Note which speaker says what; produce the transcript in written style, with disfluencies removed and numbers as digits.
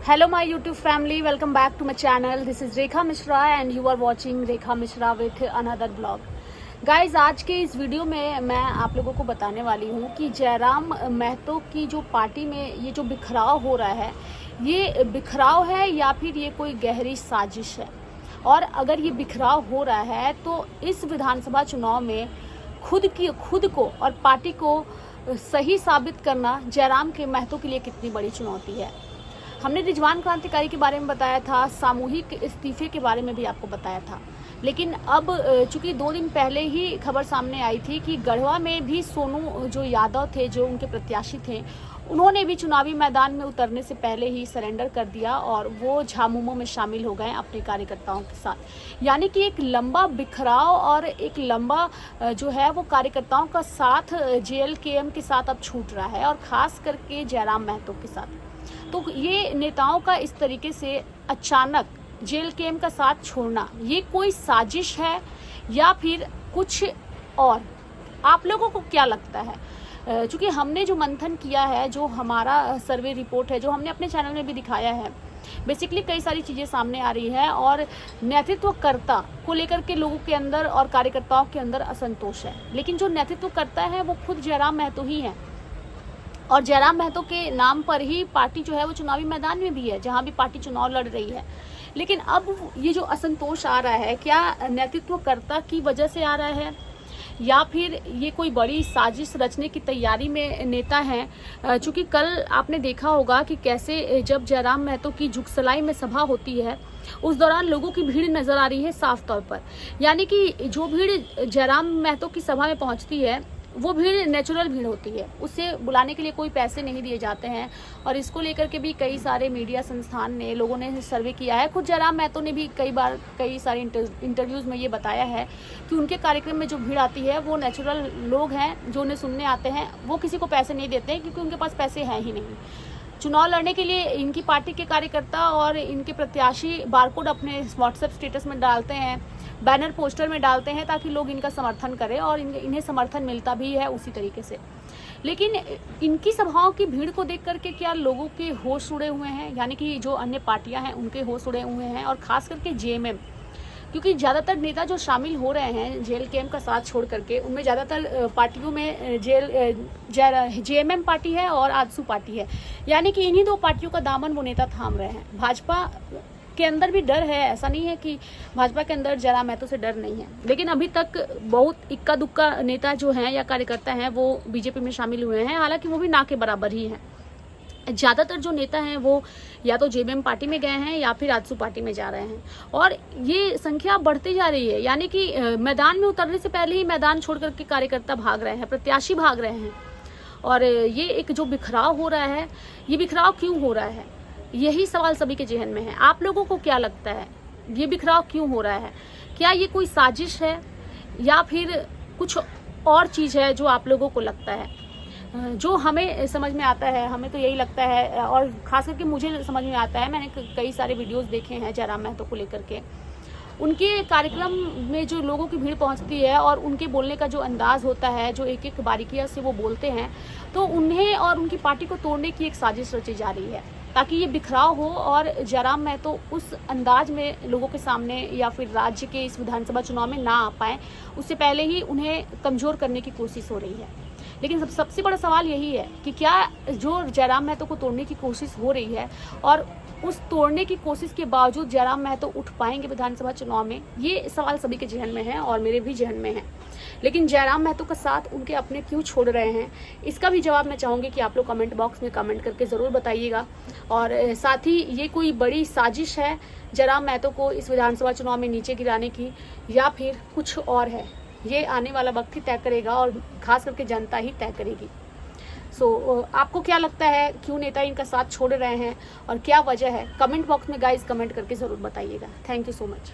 Speaker 1: Hello my YouTube family, welcome back to my channel. This is Rekha Mishra and you are watching Rekha Mishra with another vlog. Guys आज के इस video में मैं आप लोगों को बताने वाली हूँ कि जयराम महतो की जो पार्टी में ये जो बिखराव हो रहा है, ये बिखराव है या फिर ये कोई गहरी साजिश है। और अगर ये बिखराव हो रहा है तो इस विधानसभा चुनाव में खुद को और पार्टी को सही साबित करना जयराम के महतो के लिए कितनी बड़ी चुनौती है। हमने रिजवान क्रांतिकारी के बारे में बताया था, सामूहिक इस्तीफे के बारे में भी आपको बताया था, लेकिन अब चूंकि 2 दिन पहले ही खबर सामने आई थी कि गढ़वा में भी सोनू जो यादव थे, जो उनके प्रत्याशी थे, उन्होंने भी चुनावी मैदान में उतरने से पहले ही सरेंडर कर दिया और वो झामुमो में शामिल हो गए अपने कार्यकर्ताओं के साथ। यानी कि एक लंबा बिखराव और एक लंबा जो है वो कार्यकर्ताओं का साथ JLKM के साथ अब छूट रहा है, और ख़ास करके जयराम महतो के साथ। तो ये नेताओं का इस तरीके से अचानक JLKM का साथ छोड़ना, ये कोई साजिश है या फिर कुछ और? आप लोगों को क्या लगता है? चूँकि हमने जो मंथन किया है, जो हमारा सर्वे रिपोर्ट है, जो हमने अपने चैनल में भी दिखाया है, बेसिकली कई सारी चीज़ें सामने आ रही है और नेतृत्वकर्ता को लेकर के लोगों के अंदर और कार्यकर्ताओं के अंदर असंतोष है। लेकिन जो नेतृत्वकर्ता है वो खुद जयराम महतो ही है, और जयराम महतो के नाम पर ही पार्टी जो है वो चुनावी मैदान में भी है, जहां भी पार्टी चुनाव लड़ रही है। लेकिन अब ये जो असंतोष आ रहा है, क्या नेतृत्वकर्ता की वजह से आ रहा है या फिर ये कोई बड़ी साजिश रचने की तैयारी में नेता हैं? चूँकि कल आपने देखा होगा कि कैसे जब जयराम महतो की जुगसलाई में सभा होती है, उस दौरान लोगों की भीड़ नजर आ रही है साफ तौर पर। यानी कि जो भीड़ जयराम महतो की सभा में पहुंचती है वो भीड़ नेचुरल भीड़ होती है, उसे बुलाने के लिए कोई पैसे नहीं दिए जाते हैं। और इसको लेकर के भी कई सारे मीडिया संस्थान ने, लोगों ने सर्वे किया है। खुद जयराम महतो ने भी कई सारे इंटरव्यूज़ में ये बताया है कि उनके कार्यक्रम में जो भीड़ आती है वो नेचुरल लोग हैं जो उन्हें सुनने आते हैं, वो किसी को पैसे नहीं देते हैं क्योंकि उनके पास पैसे हैं ही नहीं। चुनाव लड़ने के लिए इनकी पार्टी के कार्यकर्ता और इनके प्रत्याशी बारकोड अपने व्हाट्सएप स्टेटस में डालते हैं, बैनर पोस्टर में डालते हैं, ताकि लोग इनका समर्थन करें, और इन्हें समर्थन मिलता भी है उसी तरीके से। लेकिन इनकी सभाओं की भीड़ को देख करके क्या लोगों के होश उड़े हुए हैं? यानी कि जो अन्य पार्टियां हैं उनके होश उड़े हुए हैं, और खास करके JMM, क्योंकि ज़्यादातर नेता जो शामिल हो रहे हैं JLKM का साथ छोड़ करके, उनमें ज़्यादातर पार्टियों में JMM पार्टी है और आजसू पार्टी है। यानी कि इन्हीं 2 पार्टियों का दामन वो नेता थाम रहे हैं। भाजपा के अंदर भी डर है, ऐसा नहीं है कि भाजपा के अंदर जयराम महतो से डर नहीं है, लेकिन अभी तक बहुत इक्का दुक्का नेता जो हैं या कार्यकर्ता हैं वो BJP में शामिल हुए हैं, हालांकि वो भी ना के बराबर ही हैं। ज़्यादातर जो नेता हैं वो या तो JMM पार्टी में गए हैं या फिर आजसू पार्टी में जा रहे हैं, और ये संख्या बढ़ती जा रही है। यानी कि मैदान में उतरने से पहले ही मैदान छोड़ करके कार्यकर्ता भाग रहे हैं, प्रत्याशी भाग रहे हैं। और ये एक जो बिखराव हो रहा है, ये बिखराव क्यों हो रहा है? यही सवाल सभी के जहन में है। आप लोगों को क्या लगता है, ये बिखराव क्यों हो रहा है? क्या ये कोई साजिश है या फिर कुछ और चीज़ है जो आप लोगों को लगता है? जो हमें समझ में आता है, हमें तो यही लगता है, और खास करके मुझे समझ में आता है, मैंने कई सारे वीडियोस देखे हैं जयराम महतो को लेकर के। उनके कार्यक्रम में जो लोगों की भीड़ पहुंचती है और उनके बोलने का जो अंदाज होता है, जो एक एक बारीकियां से वो बोलते हैं, तो उन्हें और उनकी पार्टी को तोड़ने की एक साजिश रची जा रही है, ताकि ये बिखराव हो और जयराम महतो उस अंदाज में लोगों के सामने या फिर राज्य के इस विधानसभा चुनाव में ना आ पाए, उससे पहले ही उन्हें कमज़ोर करने की कोशिश हो रही है। लेकिन सबसे बड़ा सवाल यही है कि क्या जो जयराम महतो को तोड़ने की कोशिश हो रही है, और उस तोड़ने की कोशिश के बावजूद जयराम महतो उठ पाएंगे विधानसभा चुनाव में? ये सवाल सभी के जहन में है और मेरे भी जहन में है। लेकिन जयराम महतो का साथ उनके अपने क्यों छोड़ रहे हैं, इसका भी जवाब मैं चाहूँगी कि आप लोग कमेंट बॉक्स में कमेंट करके ज़रूर बताइएगा। और साथ ही ये कोई बड़ी साजिश है जयराम महतो को इस विधानसभा चुनाव में नीचे गिराने की, या फिर कुछ और है? ये आने वाला वक्त ही तय करेगा, और खास करके जनता ही तय करेगी। आपको क्या लगता है, क्यों नेता इनका साथ छोड़ रहे हैं और क्या वजह है? कमेंट बॉक्स में गाइस कमेंट करके ज़रूर बताइएगा। Thank you so much.